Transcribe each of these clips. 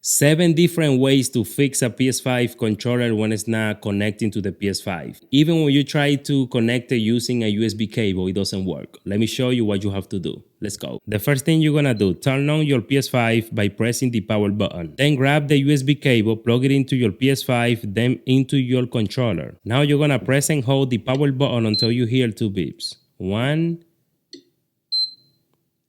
7 different ways to fix a PS5 controller when it's not connecting to the PS5. Even when you try to connect it using a USB cable, it doesn't work. Let me show you what you have to do. Let's go. The first thing you're gonna do, turn on your PS5 by pressing the power button. Then grab the USB cable, plug it into your PS5, then into your controller. Now you're gonna press and hold the power button until you hear 2 beeps. 1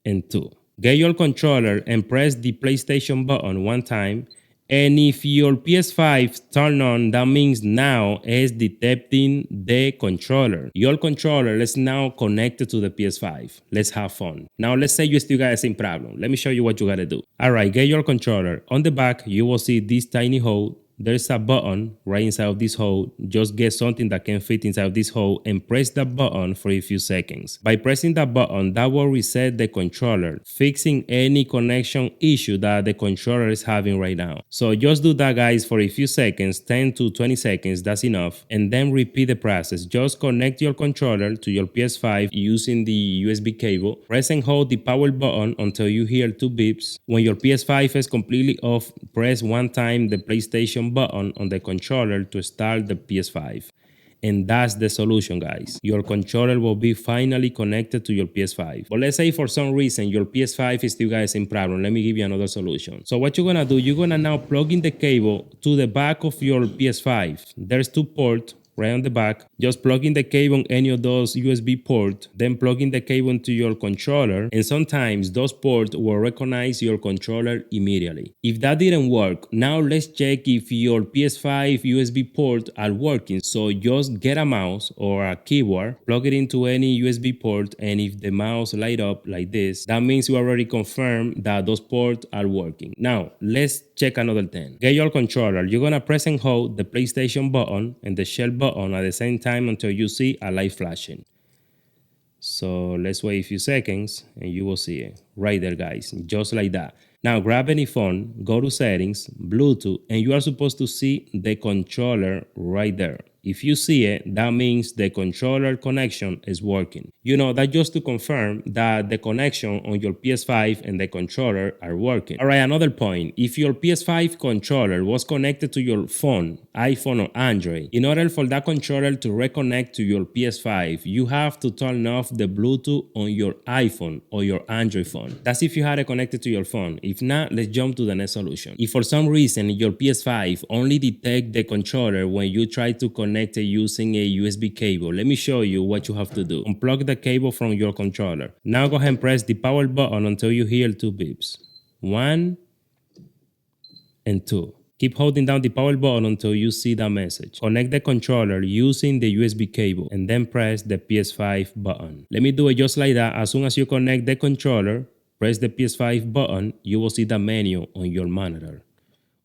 and 2. Get your controller and press the PlayStation button 1 time. And if your PS5 turn on, that means now it's detecting the controller. Your controller is now connected to the PS5. Let's have fun. Now let's say you still got the same problem. Let me show you what you gotta do. Alright, get your controller. On the back, you will see this tiny hole. There's a button right inside of this hole. Just get something that can fit inside of this hole and press that button for a few seconds. By pressing that button, that will reset the controller, fixing any connection issue that the controller is having right now. So just do that, guys, for a few seconds, 10 to 20 seconds, that's enough. And then repeat the process. Just connect your controller to your PS5 using the USB cable. Press and hold the power button until you hear 2 beeps. When your PS5 is completely off, press 1 time the PlayStation button on the controller to start the PS5. And that's the solution, guys. Your controller will be finally connected to your PS5. But let's say for some reason your PS5 is still got the same problem. Let me give you another solution. So what you're gonna do, you're gonna now plug in the cable to the back of your PS5. There's 2 ports right on the back. Just plug in the cable on any of those USB ports, then plug in the cable into your controller, and sometimes those ports will recognize your controller immediately. If that didn't work, now let's check if your PS5 USB ports are working. So just get a mouse or a keyboard, plug it into any USB port, and if the mouse light up like this, that means you already confirmed that those ports are working. Now let's check another thing. Get your controller. You're gonna press and hold the PlayStation button and the shell button at the same time until you see a light flashing. So let's wait a few seconds and you will see it right there, guys, just like that. Now grab any phone, go to settings, Bluetooth, and you are supposed to see the controller right there. If you see it, that means the controller connection is working. You know, that's just to confirm that the connection on your PS5 and the controller are working. All right, another point. If your PS5 controller was connected to your phone, iPhone or Android, in order for that controller to reconnect to your PS5, you have to turn off the Bluetooth on your iPhone or your Android phone. That's if you had it connected to your phone. If not, let's jump to the next solution. If for some reason your PS5 only detects the controller when you try to connect it using a USB cable, let me show you what you have to do. Unplug the cable from your controller. Now go ahead and press the power button until you hear 2 beeps. 1 and 2. Keep holding down the power button until you see that message. Connect the controller using the USB cable and then press the PS5 button. Let me do it just like that. As soon as you connect the controller, press the PS5 button, you will see the menu on your monitor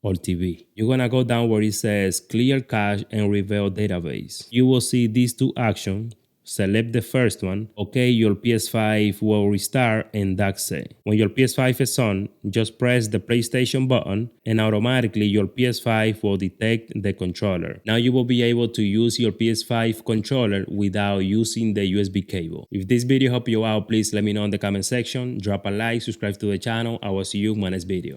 or TV. You're gonna go down where it says clear cache and reveal database. You will see these 2 actions. Select the first one. Okay, your PS5 will restart and that's it. When your PS5 is on, just press the PlayStation button and automatically your PS5 will detect the controller. Now you will be able to use your PS5 controller without using the USB cable. If this video helped you out, please let me know in the comment section. Drop a like, subscribe to the channel. I will see you in my next video.